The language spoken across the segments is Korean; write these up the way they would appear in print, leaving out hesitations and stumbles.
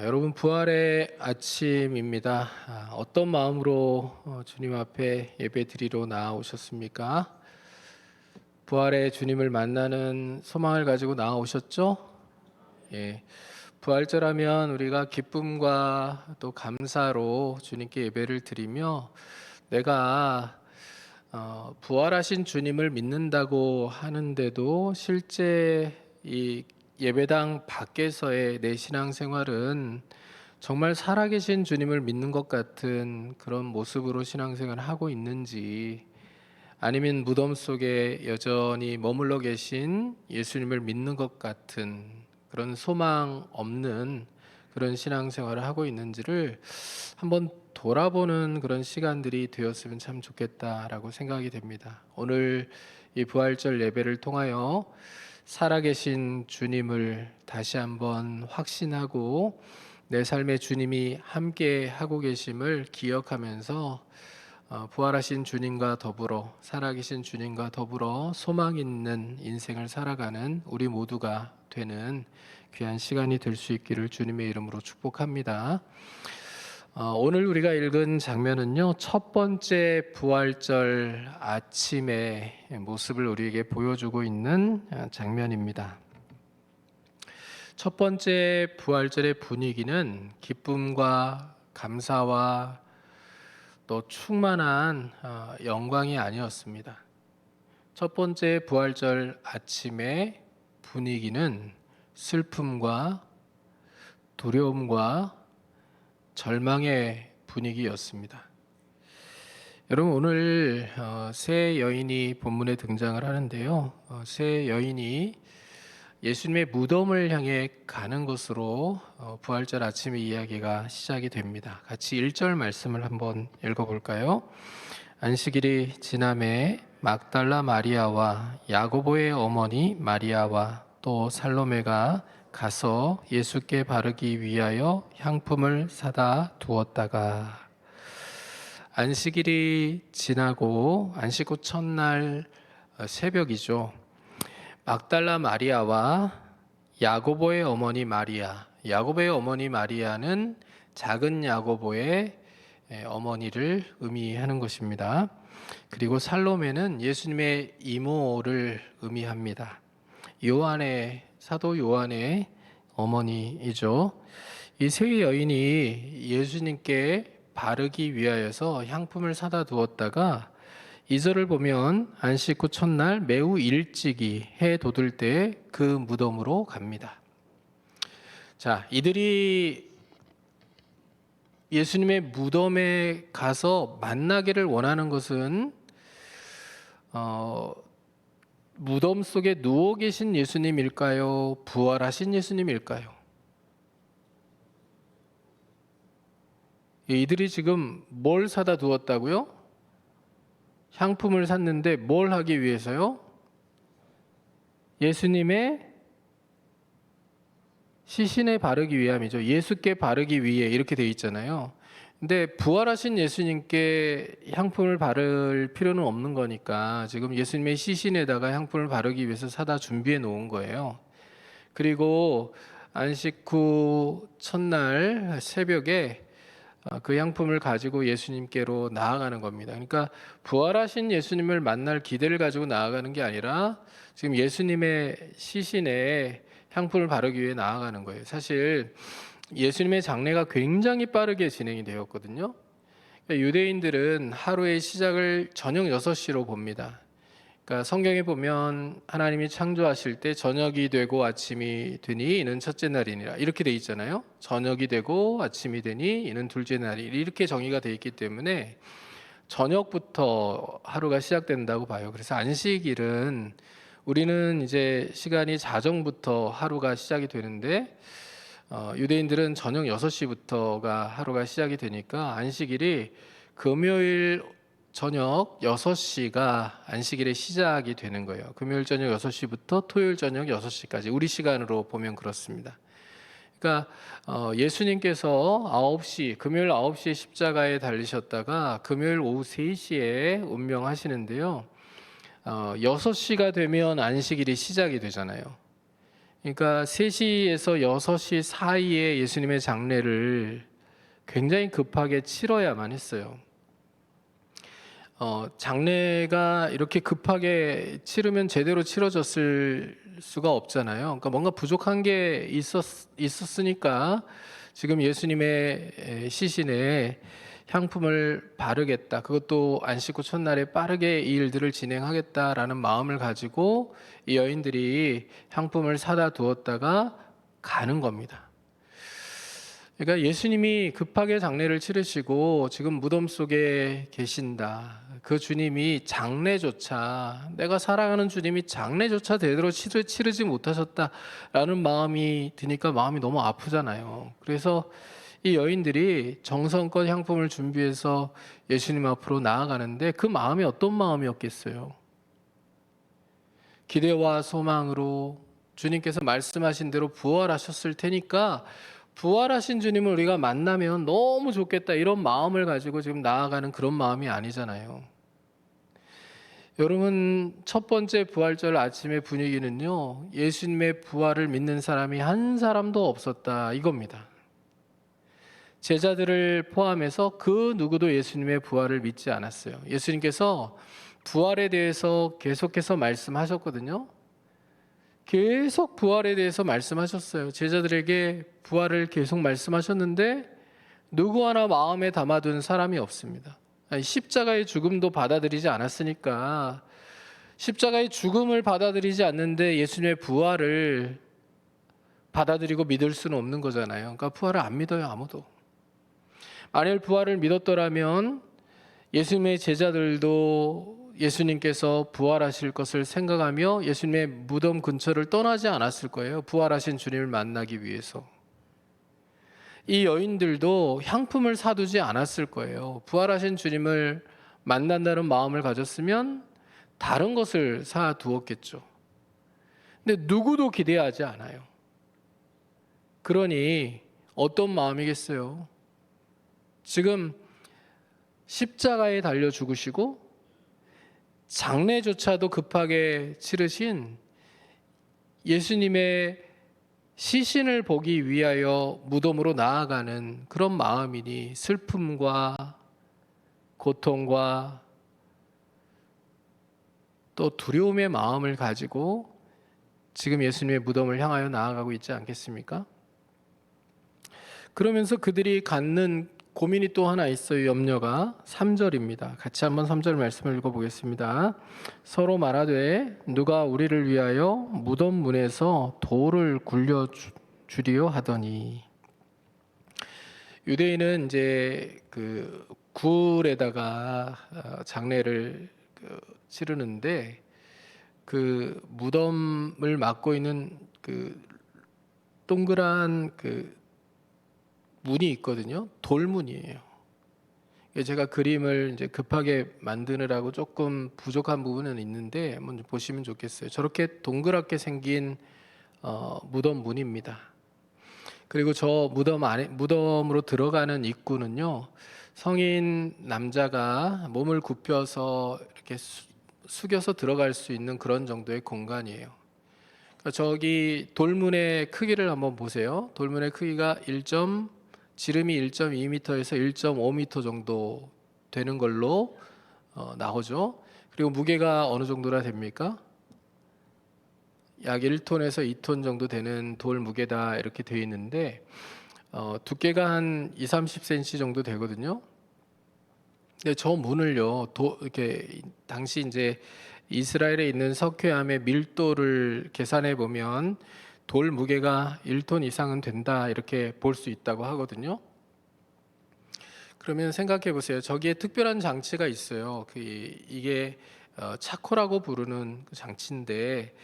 여러분 부활의 아침입니다. 어떤 마음으로 주님 앞에 예배드리러 나아오셨습니까? 부활의 주님을 만나는 소망을 가지고 나아오셨죠? 예. 부활절하면 우리가 기쁨과 또 감사로 주님께 예배를 드리며 내가 부활하신 주님을 믿는다고 하는데도 실제 이 예배당 밖에서의 내 신앙생활은 정말 살아계신 주님을 믿는 것 같은 그런 모습으로 신앙생활을 하고 있는지, 아니면 무덤 속에 여전히 머물러 계신 예수님을 믿는 것 같은 그런 소망 없는 그런 신앙생활을 하고 있는지를 한번 돌아보는 그런 시간들이 되었으면 참 좋겠다라고 생각이 됩니다. 오늘 이 부활절 예배를 통하여 살아계신 주님을 다시 한번 확신하고 내 삶에 주님이 함께 하고 계심을 기억하면서 부활하신 주님과 더불어 살아계신 주님과 더불어 소망 있는 인생을 살아가는 우리 모두가 되는 귀한 시간이 될 수 있기를 주님의 이름으로 축복합니다. 오늘 우리가 읽은 장면은요, 첫 번째 부활절 아침의 모습을 우리에게 보여주고 있는 장면입니다. 첫 번째 부활절의 분위기는 기쁨과 감사와 또 충만한 영광이 아니었습니다. 첫 번째 부활절 아침의 분위기는 슬픔과 두려움과 절망의 분위기였습니다. 여러분, 오늘 세 여인이 본문에 등장을 하는데요, 세 여인이 예수님의 무덤을 향해 가는 것으로 부활절 아침의 이야기가 시작이 됩니다. 같이 1절 말씀을 한번 읽어볼까요? 안식일이 지남에 막달라 마리아와 야고보의 어머니 마리아와 또 살로메가 가서 예수께 바르기 위하여 향품을 사다 두었다가, 안식일이 지나고 안식 후 첫날 새벽이죠. 막달라 마리아와 야고보의 어머니 마리아, 야고보의 어머니 마리아는 작은 야고보의 어머니를 의미하는 것입니다. 그리고 살로메는 예수님의 이모를 의미합니다. 사도 요한의 어머니이죠. 이 세 여인이 예수님께 바르기 위하여서 향품을 사다 두었다가 2절을 보면 안식 후 첫날 매우 일찍이 해 돋을 때 그 무덤으로 갑니다. 자, 이들이 예수님의 무덤에 가서 만나기를 원하는 것은 무덤 속에 누워 계신 예수님일까요? 부활하신 예수님일까요? 이들이 지금 뭘 사다 두었다고요? 향품을 샀는데 뭘 하기 위해서요? 예수님의 시신에 바르기 위함이죠. 예수께 바르기 위해 이렇게 되어 있잖아요. 근데 부활하신 예수님께 향품을 바를 필요는 없는 거니까 지금 예수님의 시신에다가 향품을 바르기 위해서 사다 준비해 놓은 거예요. 그리고 안식 후 첫날 새벽에 그 향품을 가지고 예수님께로 나아가는 겁니다. 그러니까 부활하신 예수님을 만날 기대를 가지고 나아가는 게 아니라 지금 예수님의 시신에 향품을 바르기 위해 나아가는 거예요. 사실 예수님의 장례가 굉장히 빠르게 진행이 되었거든요. 그러니까 유대인들은 하루의 시작을 저녁 6시로 봅니다. 그러니까 성경에 보면 하나님이 창조하실 때 저녁이 되고 아침이 되니 이는 첫째 날이니라 이렇게 돼 있잖아요. 저녁이 되고 아침이 되니 이는 둘째 날이 이렇게 정의가 돼 있기 때문에 저녁부터 하루가 시작된다고 봐요. 그래서 안식일은 우리는 이제 시간이 자정부터 하루가 시작이 되는데 유대인들은 저녁 6시부터가 하루가 시작이 되니까 안식일이 금요일 저녁 6시가 안식일의 시작이 되는 거예요. 금요일 저녁 6시부터 토요일 저녁 6시까지 우리 시간으로 보면 그렇습니다. 그러니까 예수님께서 9시, 금요일 9시에 십자가에 달리셨다가 금요일 오후 3시에 운명하시는데요. 6시가 되면 안식일이 시작이 되잖아요. 그러니까 3시에서 6시 사이에 예수님의 장례를 굉장히 급하게 치러야만 했어요. 장례가 이렇게 급하게 치르면 제대로 치러졌을 수가 없잖아요. 그러니까 뭔가 부족한 게 있었으니까 지금 예수님의 시신에 향품을 바르겠다. 그것도 안 씻고 첫날에 빠르게 이 일들을 진행하겠다라는 마음을 가지고 이 여인들이 향품을 사다 두었다가 가는 겁니다. 그러니까 예수님이 급하게 장례를 치르시고 지금 무덤 속에 계신다. 그 주님이 장례조차, 내가 사랑하는 주님이 장례조차 제대로 치르지 못하셨다라는 마음이 드니까 마음이 너무 아프잖아요. 그래서 이 여인들이 정성껏 향품을 준비해서 예수님 앞으로 나아가는데 그 마음이 어떤 마음이었겠어요? 기대와 소망으로 주님께서 말씀하신 대로 부활하셨을 테니까 부활하신 주님을 우리가 만나면 너무 좋겠다 이런 마음을 가지고 지금 나아가는 그런 마음이 아니잖아요. 여러분, 첫 번째 부활절 아침의 분위기는요, 예수님의 부활을 믿는 사람이 한 사람도 없었다 이겁니다. 제자들을 포함해서 그 누구도 예수님의 부활을 믿지 않았어요. 예수님께서 부활에 대해서 계속해서 말씀하셨거든요. 계속 부활에 대해서 말씀하셨어요. 제자들에게 부활을 계속 말씀하셨는데 누구 하나 마음에 담아둔 사람이 없습니다. 십자가의 죽음도 받아들이지 않았으니까 십자가의 죽음을 받아들이지 않는데 예수님의 부활을 받아들이고 믿을 수는 없는 거잖아요. 그러니까 부활을 안 믿어요, 아무도. 만일 부활을 믿었더라면 예수님의 제자들도 예수님께서 부활하실 것을 생각하며 예수님의 무덤 근처를 떠나지 않았을 거예요. 부활하신 주님을 만나기 위해서. 이 여인들도 향품을 사두지 않았을 거예요. 부활하신 주님을 만난다는 마음을 가졌으면 다른 것을 사두었겠죠. 근데 누구도 기대하지 않아요. 그러니 어떤 마음이겠어요? 지금 십자가에 달려 죽으시고 장례조차도 급하게 치르신 예수님의 시신을 보기 위하여 무덤으로 나아가는 그런 마음이니 슬픔과 고통과 또 두려움의 마음을 가지고 지금 예수님의 무덤을 향하여 나아가고 있지 않겠습니까? 그러면서 그들이 갖는 고민이 또 하나 있어요. 염려가 3절입니다. 같이 한번 3절 말씀을 읽어보겠습니다. 서로 말하되 누가 우리를 위하여 무덤 문에서 돌을 굴려 주리요 하더니. 유대인은 이제 그 굴에다가 장례를 치르는데 그 무덤을 막고 있는 그 동그란 그 문이 있거든요. 돌문이에요. 제가 그림을 이제 급하게 만드느라고 조금 부족한 부분은 있는데 한번 보시면 좋겠어요. 저렇게 동그랗게 생긴 무덤 문입니다. 그리고 저 무덤 안에 무덤으로 들어가는 입구는요. 성인 남자가 몸을 굽혀서 이렇게 숙여서 들어갈 수 있는 그런 정도의 공간이에요. 그러니까 저기 돌문의 크기를 한번 보세요. 돌문의 크기가 지름이 1.2m에서 1.5m 정도 되는 걸로 나오죠. 그리고 무게가 어느 정도나 됩니까? 약 1톤에서 2톤 정도 되는 돌 무게다 이렇게 되어 있는데 두께가 한 20-30cm 정도 되거든요. 근데 저 문을요, 이렇게 당시 이제 이스라엘에 있는 석회암의 밀도를 계산해 보면 돌 무게가 1톤 이상은 된다 이렇게 볼 수 있다고 하거든요. 그러면 생각해 보세요. 저기에 특별한 장치가 있어요. 이게 차코라고 부르는 그 장치인데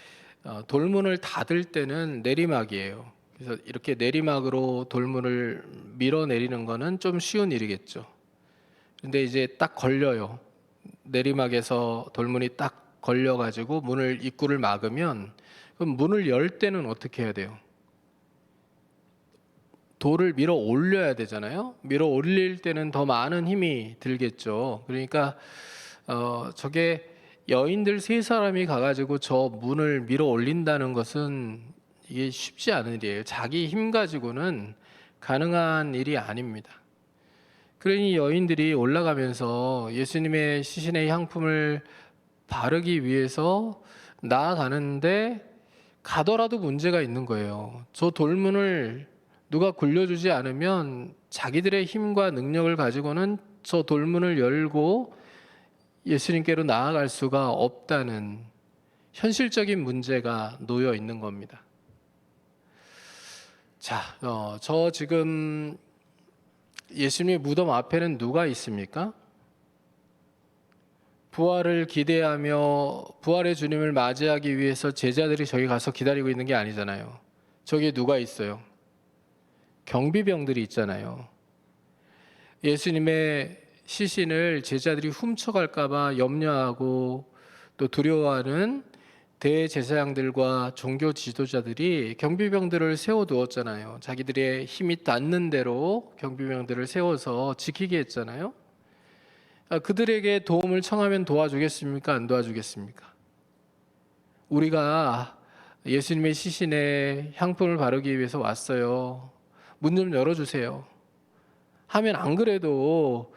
돌문을 닫을 때는 내리막이에요. 그래서 이렇게 내리막으로 돌문을 밀어내리는 거는 좀 쉬운 일이겠죠. 근데 이제 딱 걸려요. 내리막에서 돌문이 딱 걸려가지고 입구를 막으면 그럼 문을 열 때는 어떻게 해야 돼요? 돌을 밀어 올려야 되잖아요. 밀어 올릴 때는 더 많은 힘이 들겠죠. 그러니까 저게 여인들 3사람이 가가지고 저 문을 밀어 올린다는 것은 이게 쉽지 않은 일이에요. 자기 힘 가지고는 가능한 일이 아닙니다. 그러니 여인들이 올라가면서 예수님의 시신의 향품을 바르기 위해서 나아가는데 가더라도 문제가 있는 거예요. 저 돌문을 누가 굴려주지 않으면 자기들의 힘과 능력을 가지고는 저 돌문을 열고 예수님께로 나아갈 수가 없다는 현실적인 문제가 놓여 있는 겁니다. 자, 저 지금 예수님의 무덤 앞에는 누가 있습니까? 부활을 기대하며 부활의 주님을 맞이하기 위해서 제자들이 저기 가서 기다리고 있는 게 아니잖아요. 저기에 누가 있어요? 경비병들이 있잖아요. 예수님의 시신을 제자들이 훔쳐갈까 봐 염려하고 또 두려워하는 대제사장들과 종교 지도자들이 경비병들을 세워두었잖아요. 자기들의 힘이 닿는 대로 경비병들을 세워서 지키게 했잖아요. 그들에게 도움을 청하면 도와주겠습니까? 안 도와주겠습니까? 우리가 예수님의 시신에 향품을 바르기 위해서 왔어요. 문 좀 열어주세요. 하면 안 그래도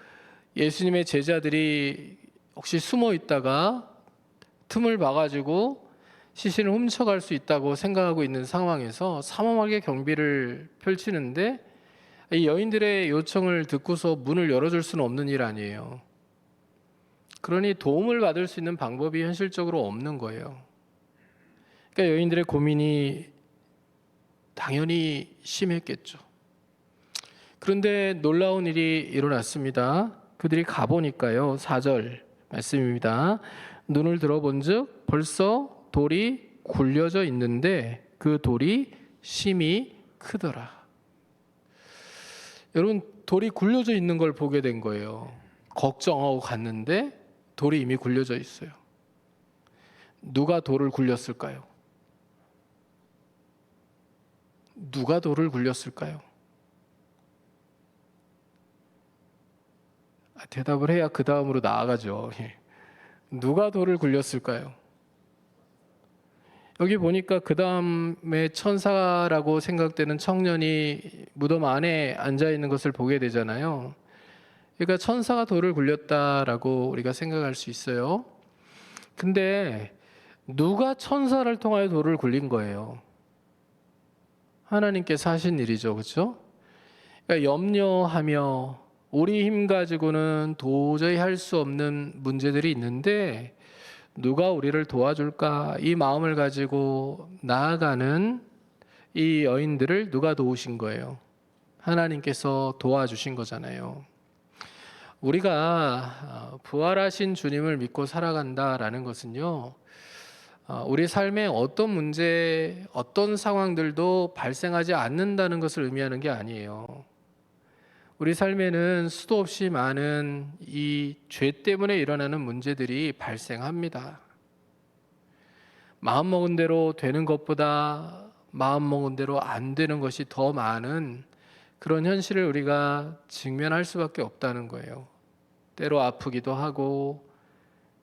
예수님의 제자들이 혹시 숨어 있다가 틈을 봐가지고 시신을 훔쳐갈 수 있다고 생각하고 있는 상황에서 삼엄하게 경비를 펼치는데 이 여인들의 요청을 듣고서 문을 열어줄 수는 없는 일 아니에요. 그러니 도움을 받을 수 있는 방법이 현실적으로 없는 거예요. 그러니까 여인들의 고민이 당연히 심했겠죠. 그런데 놀라운 일이 일어났습니다. 그들이 가보니까요. 4절 말씀입니다. 눈을 들어본즉 벌써 돌이 굴려져 있는데 그 돌이 심히 크더라. 여러분, 돌이 굴려져 있는 걸 보게 된 거예요. 걱정하고 갔는데 돌이 이미 굴려져 있어요. 누가 돌을 굴렸을까요? 누가 돌을 굴렸을까요? 대답을 해야 그 다음으로 나아가죠. 누가 돌을 굴렸을까요? 여기 보니까 그 다음에 천사라고 생각되는 청년이 무덤 안에 앉아 있는 것을 보게 되잖아요. 그러니까 천사가 돌을 굴렸다라고 우리가 생각할 수 있어요. 근데 누가 천사를 통하여 돌을 굴린 거예요? 하나님께서 하신 일이죠. 그렇죠? 그러니까 염려하며 우리 힘 가지고는 도저히 할 수 없는 문제들이 있는데 누가 우리를 도와줄까? 이 마음을 가지고 나아가는 이 여인들을 누가 도우신 거예요? 하나님께서 도와주신 거잖아요. 우리가 부활하신 주님을 믿고 살아간다라는 것은요, 우리 삶에 어떤 문제, 어떤 상황들도 발생하지 않는다는 것을 의미하는 게 아니에요. 우리 삶에는 수도 없이 많은 이 죄 때문에 일어나는 문제들이 발생합니다. 마음먹은 대로 되는 것보다 마음먹은 대로 안 되는 것이 더 많은 그런 현실을 우리가 직면할 수밖에 없다는 거예요. 때로 아프기도 하고,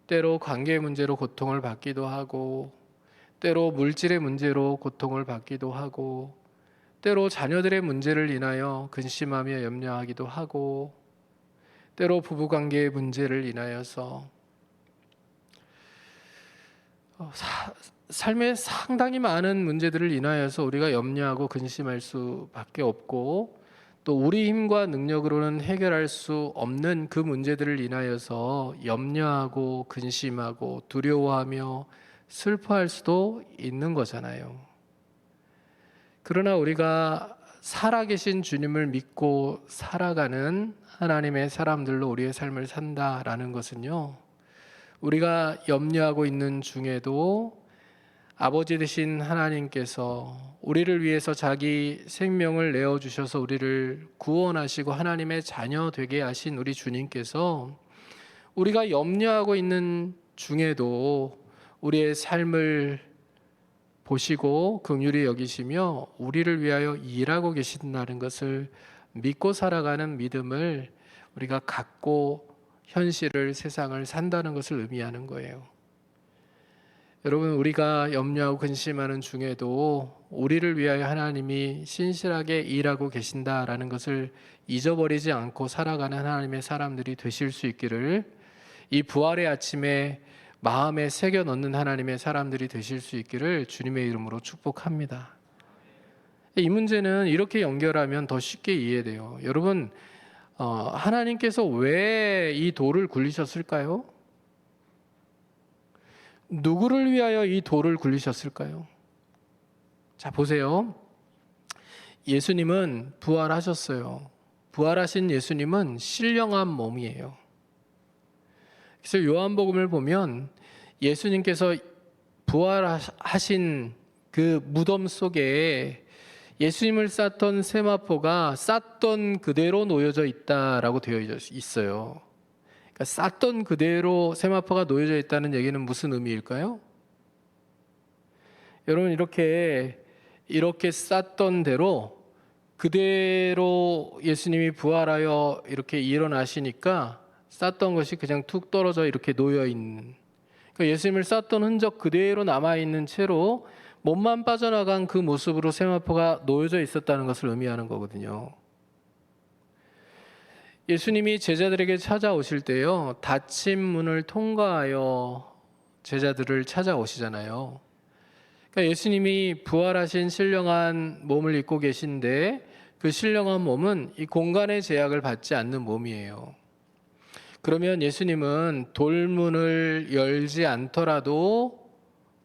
때로 관계 문제로 고통을 받기도 하고, 때로 물질의 문제로 고통을 받기도 하고, 때로 자녀들의 문제를 인하여 근심하며 염려하기도 하고, 때로 부부관계의 문제를 인하여서 삶에 상당히 많은 문제들을 인하여서 우리가 염려하고 근심할 수밖에 없고, 또 우리 힘과 능력으로는 해결할 수 없는 그 문제들을 인하여서 염려하고 근심하고 두려워하며 슬퍼할 수도 있는 거잖아요. 그러나 우리가 살아계신 주님을 믿고 살아가는 하나님의 사람들로 우리의 삶을 산다라는 것은요, 우리가 염려하고 있는 중에도 아버지 되신 하나님께서 우리를 위해서 자기 생명을 내어주셔서 우리를 구원하시고 하나님의 자녀 되게 하신 우리 주님께서 우리가 염려하고 있는 중에도 우리의 삶을 보시고 긍휼히 여기시며 우리를 위하여 일하고 계신다는 것을 믿고 살아가는 믿음을 우리가 갖고 현실을, 세상을 산다는 것을 의미하는 거예요. 여러분, 우리가 염려하고 근심하는 중에도 우리를 위하여 하나님이 신실하게 일하고 계신다라는 것을 잊어버리지 않고 살아가는 하나님의 사람들이 되실 수 있기를, 이 부활의 아침에 마음에 새겨 넣는 하나님의 사람들이 되실 수 있기를 주님의 이름으로 축복합니다. 이 문제는 이렇게 연결하면 더 쉽게 이해돼요. 여러분, 하나님께서 왜 이 돌을 굴리셨을까요? 누구를 위하여 이 돌을 굴리셨을까요? 자, 보세요. 예수님은 부활하셨어요. 부활하신 예수님은 신령한 몸이에요. 그래서 요한복음을 보면 예수님께서 부활하신 그 무덤 속에 예수님을 쌌던 세마포가 쌌던 그대로 놓여져 있다라고 되어 있어요. 그러니까 쌌던 그대로 세마포가 놓여져 있다는 얘기는 무슨 의미일까요? 여러분, 이렇게 쌌던 대로 그대로 예수님이 부활하여 이렇게 일어나시니까 쌌던 것이 그냥 툭 떨어져 이렇게 놓여 있는, 그러니까 예수님을 쌌던 흔적 그대로 남아 있는 채로 몸만 빠져나간 그 모습으로 세마포가 놓여져 있었다는 것을 의미하는 거거든요. 예수님이 제자들에게 찾아오실 때요, 닫힌 문을 통과하여 제자들을 찾아오시잖아요. 그러니까 예수님이 부활하신 신령한 몸을 입고 계신데 그 신령한 몸은 이 공간의 제약을 받지 않는 몸이에요. 그러면 예수님은 돌문을 열지 않더라도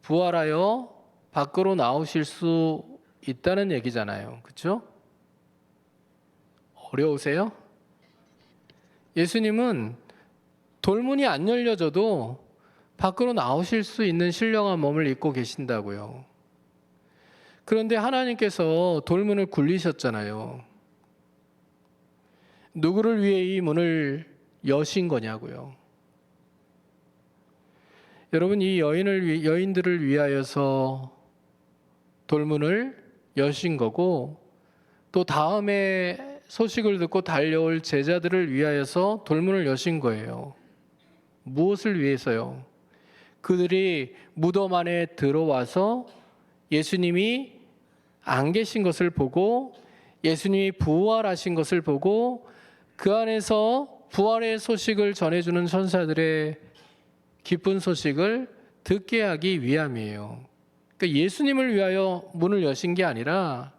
부활하여 밖으로 나오실 수 있다는 얘기잖아요. 그렇죠? 어려우세요? 예수님은 돌문이 안 열려져도 밖으로 나오실 수 있는 신령한 몸을 입고 계신다고요. 그런데 하나님께서 돌문을 굴리셨잖아요. 누구를 위해 이 문을 여신 거냐고요. 여러분, 이 여인들을 위하여서 돌문을 여신 거고, 또 다음에 소식을 듣고 달려올 제자들을 위하여서 돌문을 여신 거예요. 무엇을 위해서요? 그들이 무덤 안에 들어와서 예수님이 안 계신 것을 보고, 예수님이 부활하신 것을 보고, 그 안에서 부활의 소식을 전해주는 천사들의 기쁜 소식을 듣게 하기 위함이에요. 그러니까 예수님을 위하여 문을 여신 게 아니라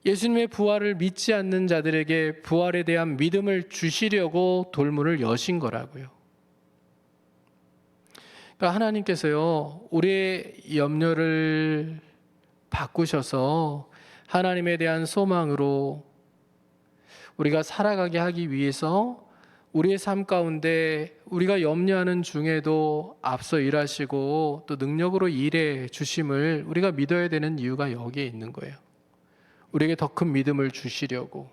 예수님의 부활을 믿지 않는 자들에게 부활에 대한 믿음을 주시려고 돌문을 여신 거라고요. 그러니까 하나님께서요, 우리의 염려를 바꾸셔서 하나님에 대한 소망으로 우리가 살아가게 하기 위해서 우리의 삶 가운데 우리가 염려하는 중에도 앞서 일하시고 또 능력으로 일해 주심을 우리가 믿어야 되는 이유가 여기에 있는 거예요. 우리에게 더 큰 믿음을 주시려고,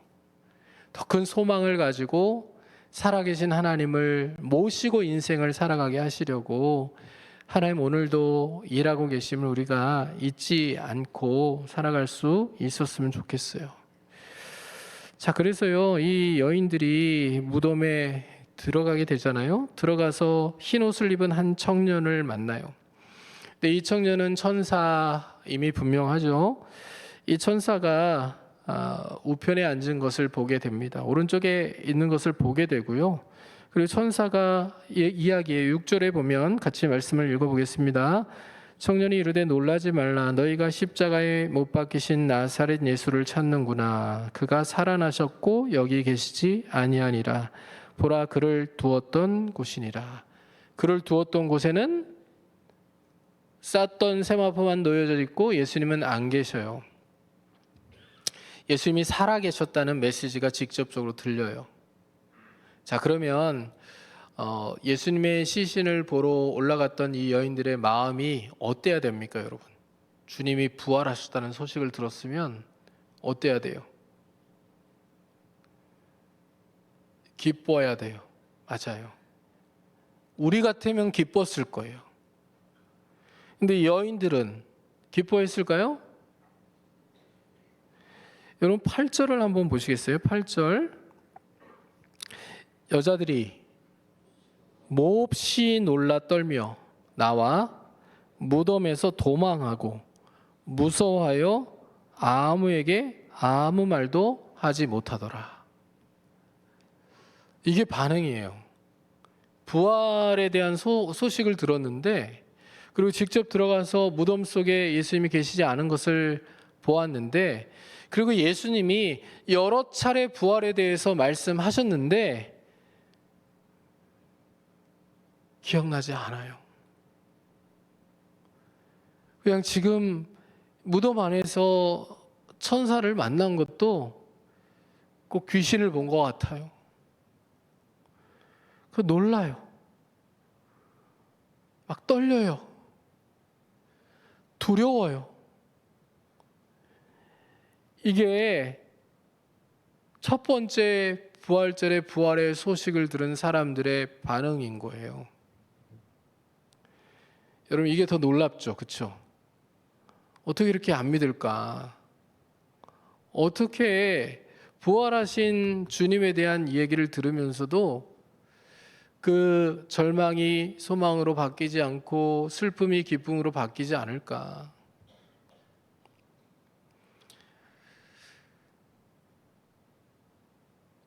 더 큰 소망을 가지고 살아계신 하나님을 모시고 인생을 살아가게 하시려고 하나님 오늘도 일하고 계심을 우리가 잊지 않고 살아갈 수 있었으면 좋겠어요. 자, 그래서요, 이 여인들이 무덤에 들어가게 되잖아요. 들어가서 흰 옷을 입은 한 청년을 만나요. 근데 이 청년은 천사임이 분명하죠. 이 천사가 우편에 앉은 것을 보게 됩니다. 오른쪽에 있는 것을 보게 되고요. 그리고 천사가 이야기에 6절에 보면 같이 말씀을 읽어보겠습니다. 청년이 이르되 놀라지 말라. 너희가 십자가에 못 박히신 나사렛 예수를 찾는구나. 그가 살아나셨고 여기 계시지 아니하니라. 보라, 그를 두었던 곳이니라. 그를 두었던 곳에는 쌌던 세마포만 놓여져 있고 예수님은 안 계셔요. 예수님이 살아계셨다는 메시지가 직접적으로 들려요. 자, 그러면 예수님의 시신을 보러 올라갔던 이 여인들의 마음이 어때야 됩니까, 여러분? 주님이 부활하셨다는 소식을 들었으면 어때야 돼요? 기뻐해야 돼요. 맞아요. 우리 같으면 기뻤을 거예요. 근데 이 여인들은 기뻐했을까요? 여러분 8절을 한번 보시겠어요? 8절. 여자들이 몹시 놀라 떨며 나와 무덤에서 도망하고 무서워하여 아무에게 아무 말도 하지 못하더라. 이게 반응이에요. 부활에 대한 소식을 들었는데, 그리고 직접 들어가서 무덤 속에 예수님이 계시지 않은 것을 보았는데, 그리고 예수님이 여러 차례 부활에 대해서 말씀하셨는데 기억나지 않아요. 그냥 지금 무덤 안에서 천사를 만난 것도 꼭 귀신을 본 것 같아요. 그 놀라요. 막 떨려요. 두려워요. 이게 첫 번째 부활절에 부활의 소식을 들은 사람들의 반응인 거예요. 여러분, 이게 더 놀랍죠, 그렇죠? 어떻게 이렇게 안 믿을까? 어떻게 부활하신 주님에 대한 얘기를 들으면서도 그 절망이 소망으로 바뀌지 않고 슬픔이 기쁨으로 바뀌지 않을까?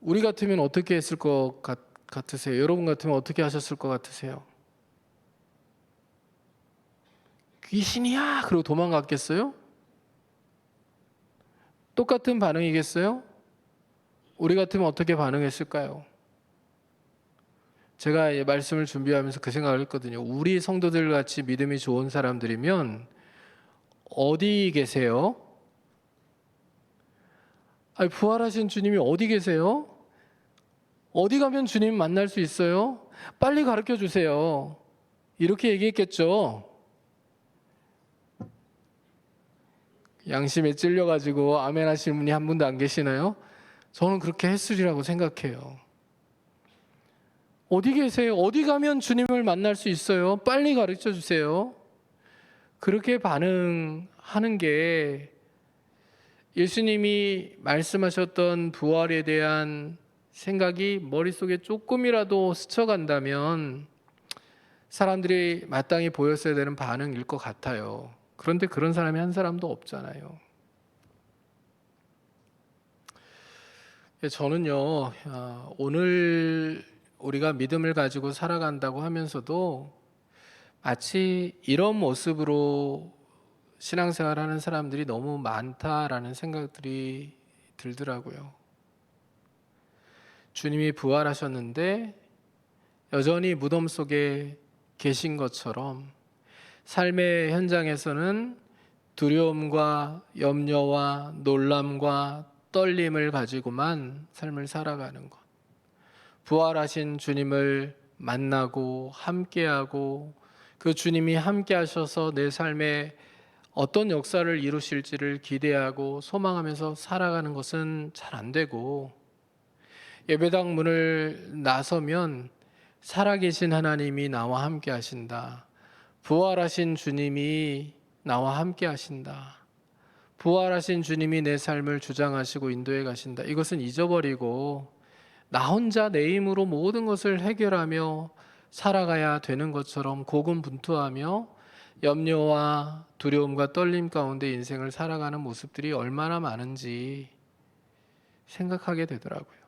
우리 같으면 어떻게 했을 것 같으세요? 여러분 같으면 어떻게 하셨을 것 같으세요? 귀신이야! 그러고 도망갔겠어요? 똑같은 반응이겠어요? 우리 같으면 어떻게 반응했을까요? 제가 말씀을 준비하면서 그 생각을 했거든요. 우리 성도들 같이 믿음이 좋은 사람들이면 어디 계세요? 아니, 부활하신 주님이 어디 계세요? 어디 가면 주님 만날 수 있어요? 빨리 가르쳐 주세요. 이렇게 얘기했겠죠. 양심에 찔려가지고 아멘 하시는 분이 한 분도 안 계시나요? 저는 그렇게 했으리라고 생각해요. 어디 계세요? 어디 가면 주님을 만날 수 있어요? 빨리 가르쳐 주세요. 그렇게 반응하는 게 예수님이 말씀하셨던 부활에 대한 생각이 머릿속에 조금이라도 스쳐간다면 사람들이 마땅히 보였어야 되는 반응일 것 같아요. 그런데 그런 사람이 한 사람도 없잖아요. 저는요, 오늘 우리가 믿음을 가지고 살아간다고 하면서도 마치 이런 모습으로 신앙생활하는 사람들이 너무 많다라는 생각들이 들더라고요. 주님이 부활하셨는데 여전히 무덤 속에 계신 것처럼 삶의 현장에서는 두려움과 염려와 놀람과 떨림을 가지고만 삶을 살아가는 것. 부활하신 주님을 만나고 함께하고 그 주님이 함께하셔서 내 삶에 어떤 역사를 이루실지를 기대하고 소망하면서 살아가는 것은 잘 안 되고, 예배당 문을 나서면 살아계신 하나님이 나와 함께 하신다. 부활하신 주님이 나와 함께 하신다. 부활하신 주님이 내 삶을 주장하시고 인도해 가신다. 이것은 잊어버리고 나 혼자 내 힘으로 모든 것을 해결하며 살아가야 되는 것처럼 고군분투하며 염려와 두려움과 떨림 가운데 인생을 살아가는 모습들이 얼마나 많은지 생각하게 되더라고요.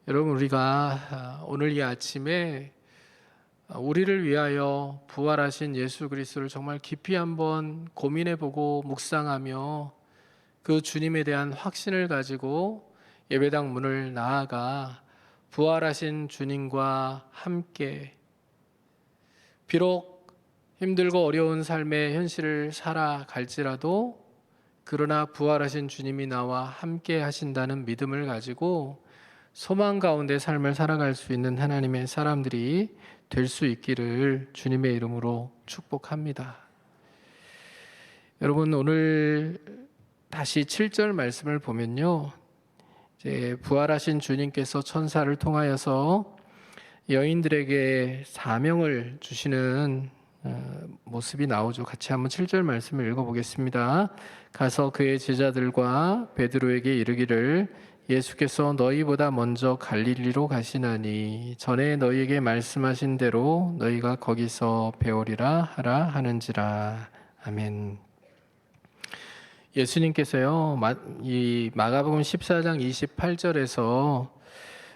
여러분, 우리가 오늘 이 아침에 우리를 위하여 부활하신 예수 그리스도를 정말 깊이 한번 고민해보고 묵상하며 그 주님에 대한 확신을 가지고 예배당 문을 나아가 부활하신 주님과 함께 비록 힘들고 어려운 삶의 현실을 살아갈지라도 그러나 부활하신 주님이 나와 함께 하신다는 믿음을 가지고 소망 가운데 삶을 살아갈 수 있는 하나님의 사람들이 될 수 있기를 주님의 이름으로 축복합니다. 여러분, 오늘 다시 7절 말씀을 보면요, 이제 부활하신 주님께서 천사를 통하여서 여인들에게 사명을 주시는 모습이 나오죠. 같이 한번 7절 말씀을 읽어보겠습니다. 가서 그의 제자들과 베드로에게 이르기를 예수께서 너희보다 먼저 갈릴리로 가시나니 전에 너희에게 말씀하신 대로 너희가 거기서 배우리라 하라 하는지라. 아멘. 예수님께서요, 이 마가복음 14장 28절에서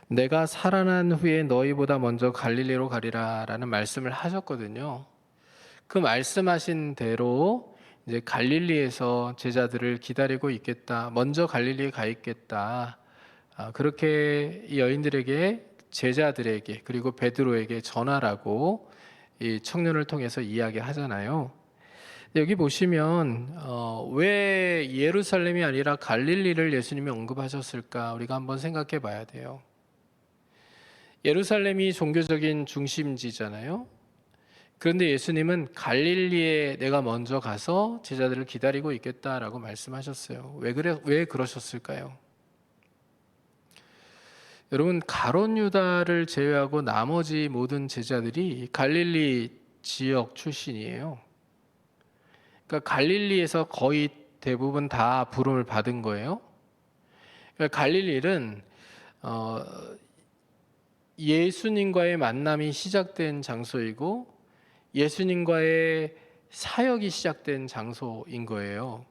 내가 살아난 후에 너희보다 먼저 갈릴리로 가리라 라는 말씀을 하셨거든요. 그 말씀하신 대로 이제 갈릴리에서 제자들을 기다리고 있겠다. 먼저 갈릴리에 가 있겠다. 그렇게 이 여인들에게, 제자들에게, 그리고 베드로에게 전하라고 이 청년을 통해서 이야기하잖아요. 여기 보시면 왜 예루살렘이 아니라 갈릴리를 예수님이 언급하셨을까? 우리가 한번 생각해 봐야 돼요. 예루살렘이 종교적인 중심지잖아요. 그런데 예수님은 갈릴리에 내가 먼저 가서 제자들을 기다리고 있겠다라고 말씀하셨어요. 왜 그러셨을까요? 여러분, 가룟 유다를 제외하고 나머지 모든 제자들이 갈릴리 지역 출신이에요. 그러니까 갈릴리에서 거의 대부분 다 부름을 받은 거예요. 그러니까 갈릴리는 예수님과의 만남이 시작된 장소이고 예수님과의 사역이 시작된 장소인 거예요.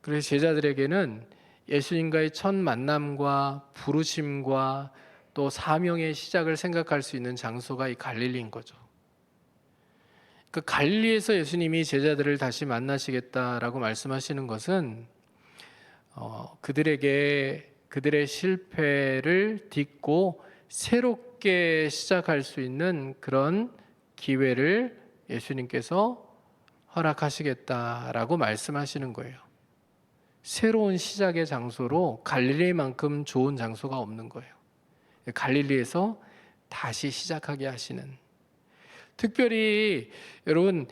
그래서 제자들에게는 예수님과의 첫 만남과 부르심과 또 사명의 시작을 생각할 수 있는 장소가 이 갈릴리인 거죠. 그 갈릴리에서 예수님이 제자들을 다시 만나시겠다라고 말씀하시는 것은 그들에게 그들의 실패를 딛고 새롭게 시작할 수 있는 그런 기회를 예수님께서 허락하시겠다라고 말씀하시는 거예요. 새로운 시작의 장소로 갈릴리만큼 좋은 장소가 없는 거예요. 갈릴리에서 다시 시작하게 하시는. 특별히 여러분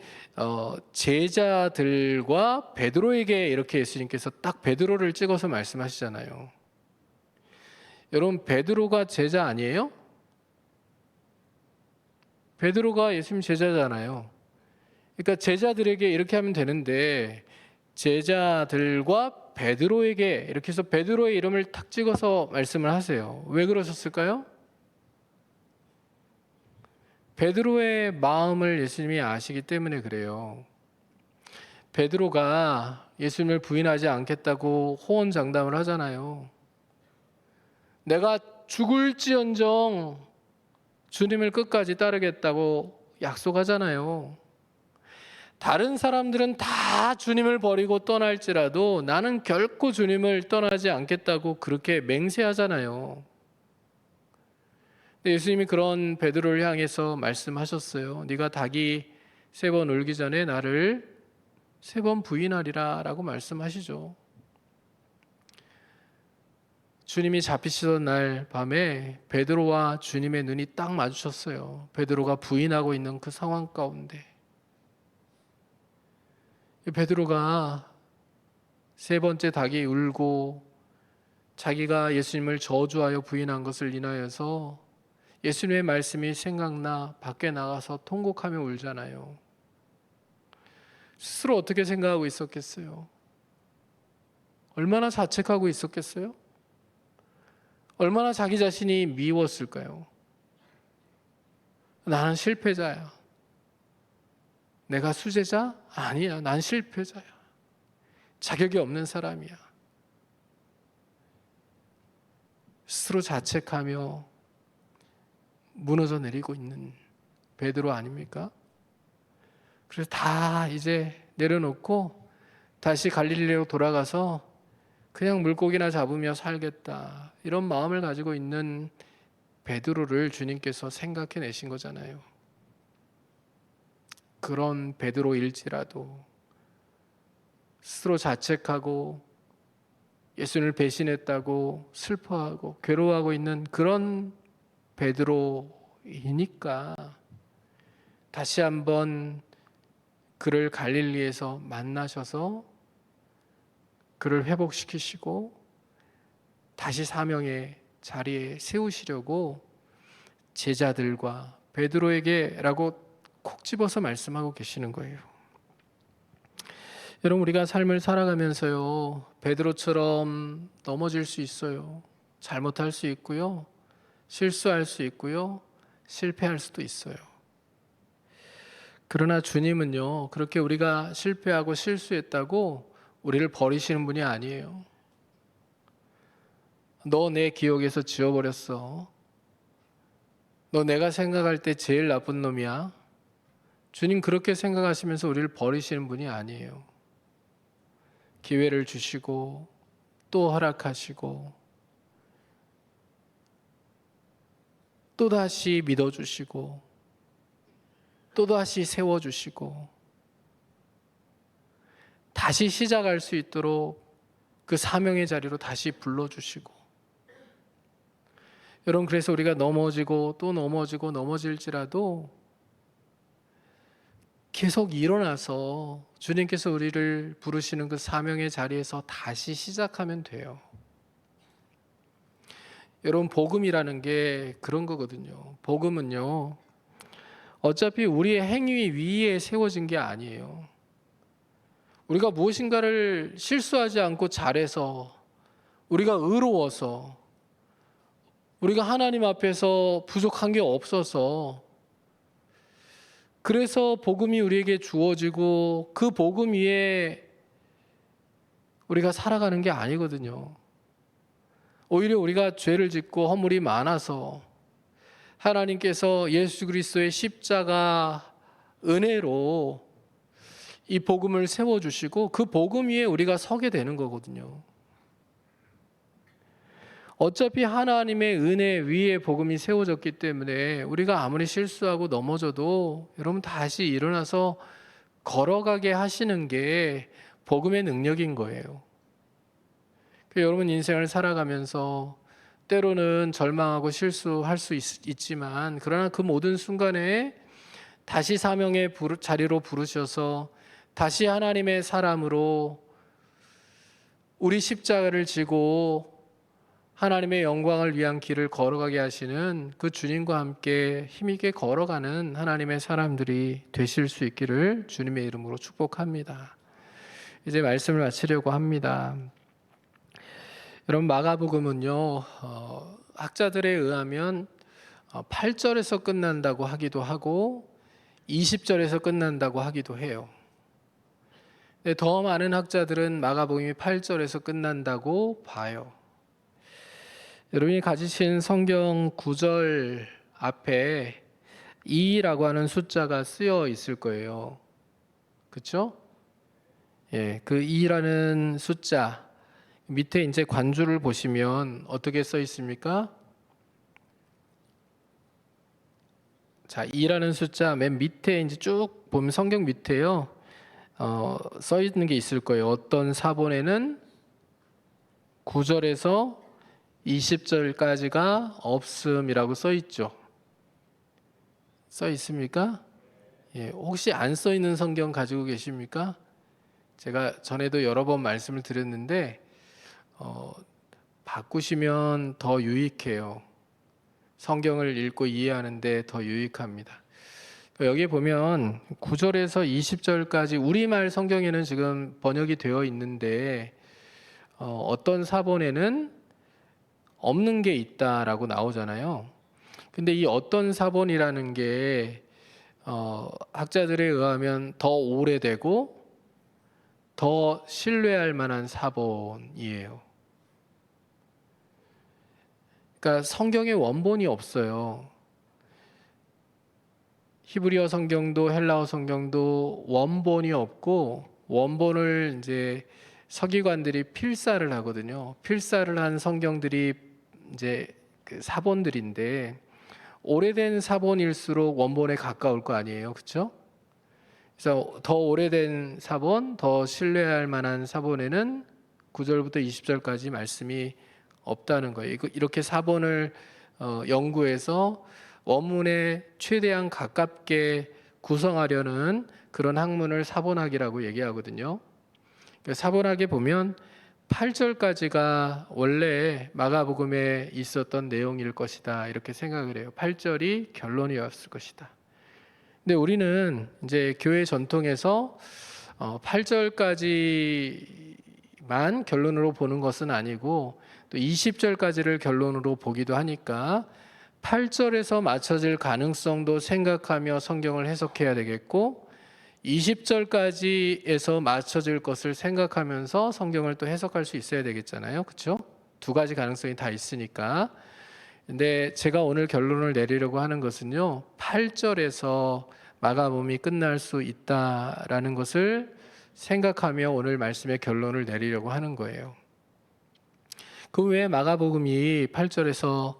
제자들과 베드로에게 이렇게 예수님께서 딱 베드로를 찍어서 말씀하시잖아요. 여러분, 베드로가 제자 아니에요? 베드로가 예수님 제자잖아요. 그러니까 제자들에게 이렇게 하면 되는데 제자들과 베드로에게 이렇게 해서 베드로의 이름을 탁 찍어서 말씀을 하세요. 왜 그러셨을까요? 베드로의 마음을 예수님이 아시기 때문에 그래요. 베드로가 예수님을 부인하지 않겠다고 호언장담을 하잖아요. 내가 죽을지언정 주님을 끝까지 따르겠다고 약속하잖아요. 다른 사람들은 다 주님을 버리고 떠날지라도 나는 결코 주님을 떠나지 않겠다고 그렇게 맹세하잖아요. 예수님이 그런 베드로를 향해서 말씀하셨어요. 네가 닭이 3번 울기 전에 나를 3번 부인하리라 라고 말씀하시죠. 주님이 잡히시던 날 밤에 베드로와 주님의 눈이 딱 마주쳤어요. 베드로가 부인하고 있는 그 상황 가운데 베드로가 3번째 닭이 울고 자기가 예수님을 저주하여 부인한 것을 인하여서 예수님의 말씀이 생각나 밖에 나가서 통곡하며 울잖아요. 스스로 어떻게 생각하고 있었겠어요? 얼마나 자책하고 있었겠어요? 얼마나 자기 자신이 미웠을까요? 나는 실패자야. 내가 수제자? 아니야. 난 실패자야. 자격이 없는 사람이야. 스스로 자책하며 무너져 내리고 있는 베드로 아닙니까? 그래서 다 이제 내려놓고 다시 갈릴리로 돌아가서 그냥 물고기나 잡으며 살겠다, 이런 마음을 가지고 있는 베드로를 주님께서 생각해 내신 거잖아요. 그런 베드로일지라도 스스로 자책하고 예수님을 배신했다고 슬퍼하고 괴로워하고 있는 그런 베드로이니까 다시 한번 그를 갈릴리에서 만나셔서 그를 회복시키시고 다시 사명의 자리에 세우시려고 제자들과 베드로에게라고 콕 집어서 말씀하고 계시는 거예요. 여러분, 우리가 삶을 살아가면서요, 베드로처럼 넘어질 수 있어요. 잘못할 수 있고요, 실수할 수 있고요, 실패할 수도 있어요. 그러나 주님은요, 그렇게 우리가 실패하고 실수했다고 우리를 버리시는 분이 아니에요. 너 내 기억에서 지워버렸어. 너 내가 생각할 때 제일 나쁜 놈이야. 주님 그렇게 생각하시면서 우리를 버리시는 분이 아니에요. 기회를 주시고 또 허락하시고 또다시 믿어주시고 또다시 세워주시고 다시 시작할 수 있도록 그 사명의 자리로 다시 불러주시고, 여러분, 그래서 우리가 넘어지고 또 넘어지고 넘어질지라도 계속 일어나서 주님께서 우리를 부르시는 그 사명의 자리에서 다시 시작하면 돼요. 여러분, 복음이라는 게 그런 거거든요. 복음은요, 어차피 우리의 행위 위에 세워진 게 아니에요. 우리가 무엇인가를 실수하지 않고 잘해서, 우리가 의로워서, 우리가 하나님 앞에서 부족한 게 없어서, 그래서 복음이 우리에게 주어지고 그 복음 위에 우리가 살아가는 게 아니거든요. 오히려 우리가 죄를 짓고 허물이 많아서 하나님께서 예수 그리스도의 십자가 은혜로 이 복음을 세워주시고 그 복음 위에 우리가 서게 되는 거거든요. 어차피 하나님의 은혜 위에 복음이 세워졌기 때문에 우리가 아무리 실수하고 넘어져도 여러분 다시 일어나서 걸어가게 하시는 게 복음의 능력인 거예요. 여러분 인생을 살아가면서 때로는 절망하고 실수할 수 있지만, 그러나 그 모든 순간에 다시 사명의 자리로 부르셔서 다시 하나님의 사람으로 우리 십자가를 지고 하나님의 영광을 위한 길을 걸어가게 하시는 그 주님과 함께 힘있게 걸어가는 하나님의 사람들이 되실 수 있기를 주님의 이름으로 축복합니다. 이제 말씀을 마치려고 합니다. 여러분, 마가복음은요, 학자들에 의하면 8절에서 끝난다고 하기도 하고 20절에서 끝난다고 하기도 해요. 더 많은 학자들은 마가복음이 8절에서 끝난다고 봐요. 여러분이 가지신 성경 구절 앞에 2라고 하는 숫자가 쓰여 있을 거예요. 그렇죠? 예, 그 2라는 숫자 밑에 이제 관주를 보시면 어떻게 써 있습니까? 자, 2라는 숫자 맨 밑에 이제 쭉 보면 성경 밑에요. 써 있는 게 있을 거예요. 어떤 사본에는 9절에서 20절까지가 없음이라고 써 있죠. 써 있습니까? 예, 혹시 안 써 있는 성경 가지고 계십니까? 제가 전에도 여러 번 말씀을 드렸는데 바꾸시면 더 유익해요. 성경을 읽고 이해하는데 더 유익합니다. 여기 보면 9절에서 20절까지 우리말 성경에는 지금 번역이 되어 있는데 어떤 사본에는 없는 게 있다라고 나오잖아요. 근데 이 어떤 사본이라는 게 학자들에 의하면 더 오래되고 더 신뢰할 만한 사본이에요. 그러니까 성경에 원본이 없어요. 히브리어 성경도 헬라어 성경도 원본이 없고, 원본을 이제 서기관들이 필사를 하거든요. 필사를 한 성경들이 이제 그 사본들인데, 오래된 사본일수록 원본에 가까울 거 아니에요, 그렇죠? 그래서 더 오래된 사본, 더 신뢰할 만한 사본에는 9절부터 20절까지 말씀이 없다는 거예요. 이렇게 사본을 연구해서 원문에 최대한 가깝게 구성하려는 그런 학문을 사본학이라고 얘기하거든요. 사본학에 보면 8절까지가 원래 마가복음에 있었던 내용일 것이다, 이렇게 생각을 해요. 8절이 결론이었을 것이다. 근데 우리는 이제 교회 전통에서 8절까지만 결론으로 보는 것은 아니고 또 20절까지를 결론으로 보기도 하니까 8절에서 맞춰질 가능성도 생각하며 성경을 해석해야 되겠고 20절까지에서 맞춰질 것을 생각하면서 성경을 또 해석할 수 있어야 되겠잖아요. 그렇죠? 두 가지 가능성이 다 있으니까. 근데 제가 오늘 결론을 내리려고 하는 것은요. 8절에서 마가복음이 끝날 수 있다라는 것을 생각하며 오늘 말씀의 결론을 내리려고 하는 거예요. 그 왜 마가복음이 8절에서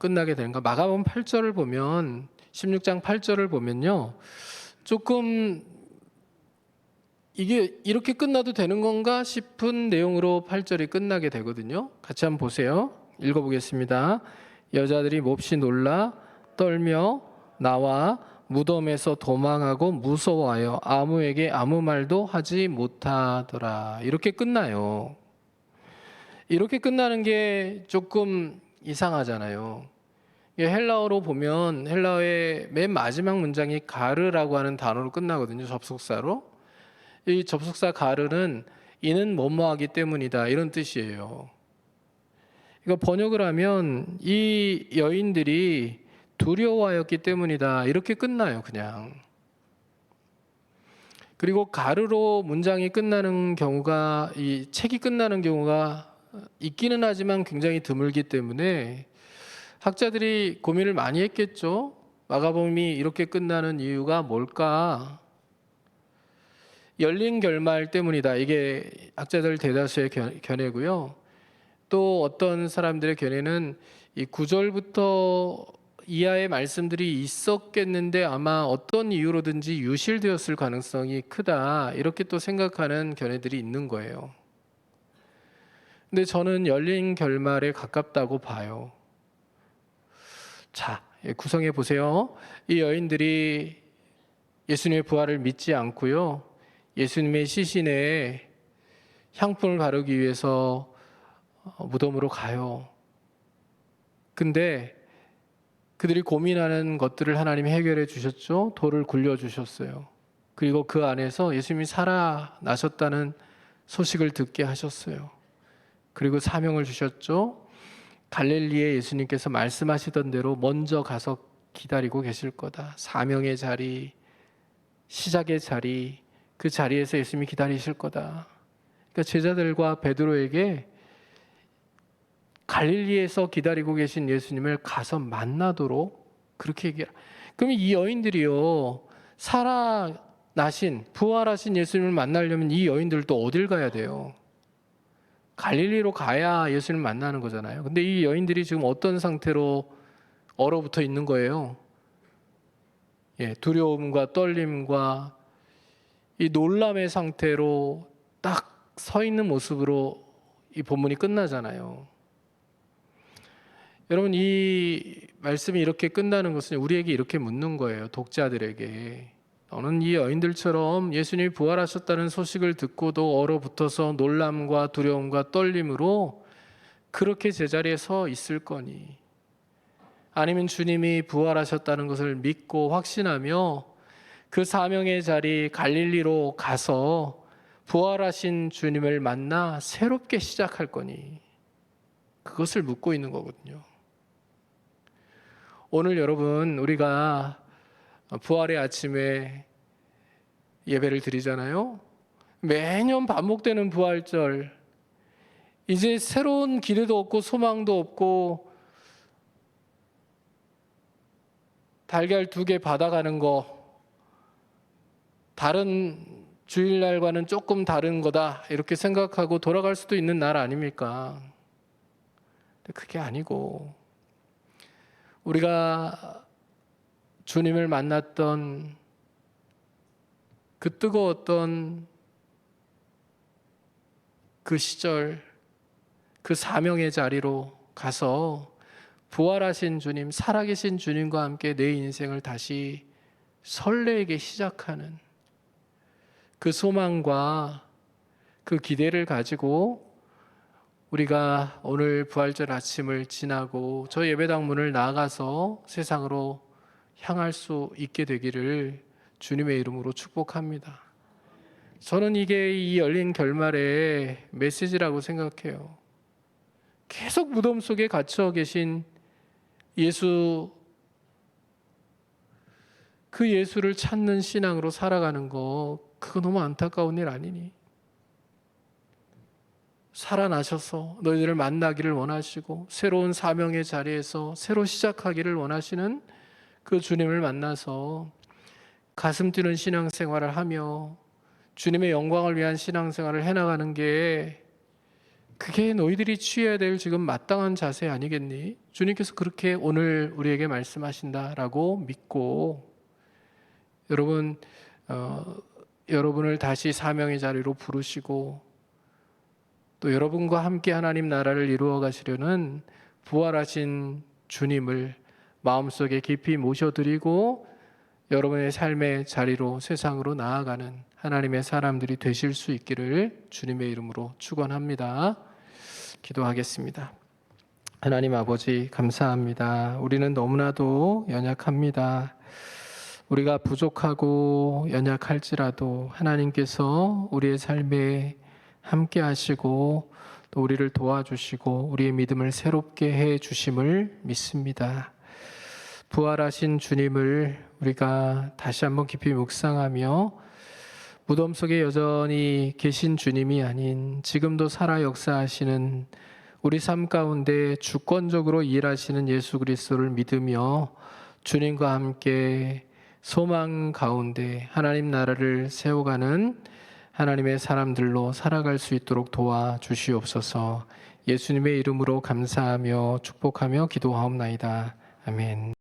끝나게 되는가? 마가복음 8절을 보면 16장 8절을 보면요. 조금 이게 이렇게 끝나도 되는 건가 싶은 내용으로 8절이 끝나게 되거든요. 같이 한번 보세요. 읽어보겠습니다. 여자들이 몹시 놀라 떨며 나와 무덤에서 도망하고 무서워하여 아무에게 아무 말도 하지 못하더라. 이렇게 끝나요. 이렇게 끝나는 게 조금 이상하잖아요. 헬라어로 보면 헬라어의 맨 마지막 문장이 가르라고 하는 단어로 끝나거든요. 접속사로. 이 접속사 가르는 이는 뭐뭐하기 때문이다 이런 뜻이에요. 이거 번역을 하면 이 여인들이 두려워하였기 때문이다 이렇게 끝나요. 그냥. 그리고 가르로 문장이 끝나는 경우가 이 책이 끝나는 경우가 있기는 하지만 굉장히 드물기 때문에 학자들이 고민을 많이 했겠죠. 마가복음이 이렇게 끝나는 이유가 뭘까? 열린 결말 때문이다. 이게 학자들 대다수의 견해고요. 또 어떤 사람들의 견해는 이 9절부터 이하의 말씀들이 있었겠는데 아마 어떤 이유로든지 유실되었을 가능성이 크다. 이렇게 또 생각하는 견해들이 있는 거예요. 근데 저는 열린 결말에 가깝다고 봐요. 자, 구성해 보세요. 이 여인들이 예수님의 부활을 믿지 않고요. 예수님의 시신에 향품을 바르기 위해서 무덤으로 가요. 근데 그들이 고민하는 것들을 하나님이 해결해 주셨죠. 돌을 굴려 주셨어요. 그리고 그 안에서 예수님이 살아나셨다는 소식을 듣게 하셨어요. 그리고 사명을 주셨죠. 갈릴리에 예수님께서 말씀하시던 대로 먼저 가서 기다리고 계실 거다. 사명의 자리, 시작의 자리, 그 자리에서 예수님이 기다리실 거다. 그러니까 제자들과 베드로에게 갈릴리에서 기다리고 계신 예수님을 가서 만나도록 그렇게 얘기해라. 그럼 이 여인들이요, 살아나신, 부활하신 예수님을 만나려면 이 여인들도 어딜 가야 돼요? 갈릴리로 가야 예수님을 만나는 거잖아요. 근데 이 여인들이 지금 어떤 상태로 얼어붙어 있는 거예요? 두려움과 떨림과 이 놀람의 상태로 딱 서 있는 모습으로 이 본문이 끝나잖아요. 여러분, 이 말씀이 이렇게 끝나는 것은 우리에게 이렇게 묻는 거예요. 독자들에게. 너는 이 여인들처럼 예수님이 부활하셨다는 소식을 듣고도 얼어붙어서 놀람과 두려움과 떨림으로 그렇게 제자리에 서 있을 거니? 아니면 주님이 부활하셨다는 것을 믿고 확신하며 그 사명의 자리 갈릴리로 가서 부활하신 주님을 만나 새롭게 시작할 거니? 그것을 묻고 있는 거거든요. 오늘 여러분, 우리가 부활의 아침에 예배를 드리잖아요. 매년 반복되는 부활절, 이제 새로운 기대도 없고 소망도 없고 달걀 2개 받아가는 거, 다른 주일날과는 조금 다른 거다 이렇게 생각하고 돌아갈 수도 있는 날 아닙니까? 근데 그게 아니고 우리가 주님을 만났던 그 뜨거웠던 그 시절, 그 사명의 자리로 가서 부활하신 주님, 살아계신 주님과 함께 내 인생을 다시 설레게 시작하는 그 소망과 그 기대를 가지고 우리가 오늘 부활절 아침을 지나고 저 예배당 문을 나가서 세상으로 향할 수 있게 되기를 주님의 이름으로 축복합니다. 저는 이게 이 열린 결말의 메시지라고 생각해요. 계속 무덤 속에 갇혀 계신 예수, 그 예수를 찾는 신앙으로 살아가는 거, 그거 너무 안타까운 일 아니니? 살아나셔서 너희들을 만나기를 원하시고 새로운 사명의 자리에서 새로 시작하기를 원하시는 그 주님을 만나서 가슴 뛰는 신앙생활을 하며 주님의 영광을 위한 신앙생활을 해나가는 게, 그게 너희들이 취해야 될 지금 마땅한 자세 아니겠니? 주님께서 그렇게 오늘 우리에게 말씀하신다라고 믿고 여러분을 다시 사명의 자리로 부르시고 또 여러분과 함께 하나님 나라를 이루어 가시려는 부활하신 주님을 마음속에 깊이 모셔드리고 여러분의 삶의 자리로, 세상으로 나아가는 하나님의 사람들이 되실 수 있기를 주님의 이름으로 축원합니다. 기도하겠습니다. 하나님 아버지, 감사합니다. 우리는 너무나도 연약합니다. 우리가 부족하고 연약할지라도 하나님께서 우리의 삶에 함께 하시고 또 우리를 도와주시고 우리의 믿음을 새롭게 해 주심을 믿습니다. 부활하신 주님을 우리가 다시 한번 깊이 묵상하며 무덤 속에 여전히 계신 주님이 아닌 지금도 살아 역사하시는 우리 삶 가운데 주권적으로 일하시는 예수 그리스도를 믿으며 주님과 함께 소망 가운데 하나님 나라를 세워가는 하나님의 사람들로 살아갈 수 있도록 도와주시옵소서. 예수님의 이름으로 감사하며 축복하며 기도하옵나이다. 아멘.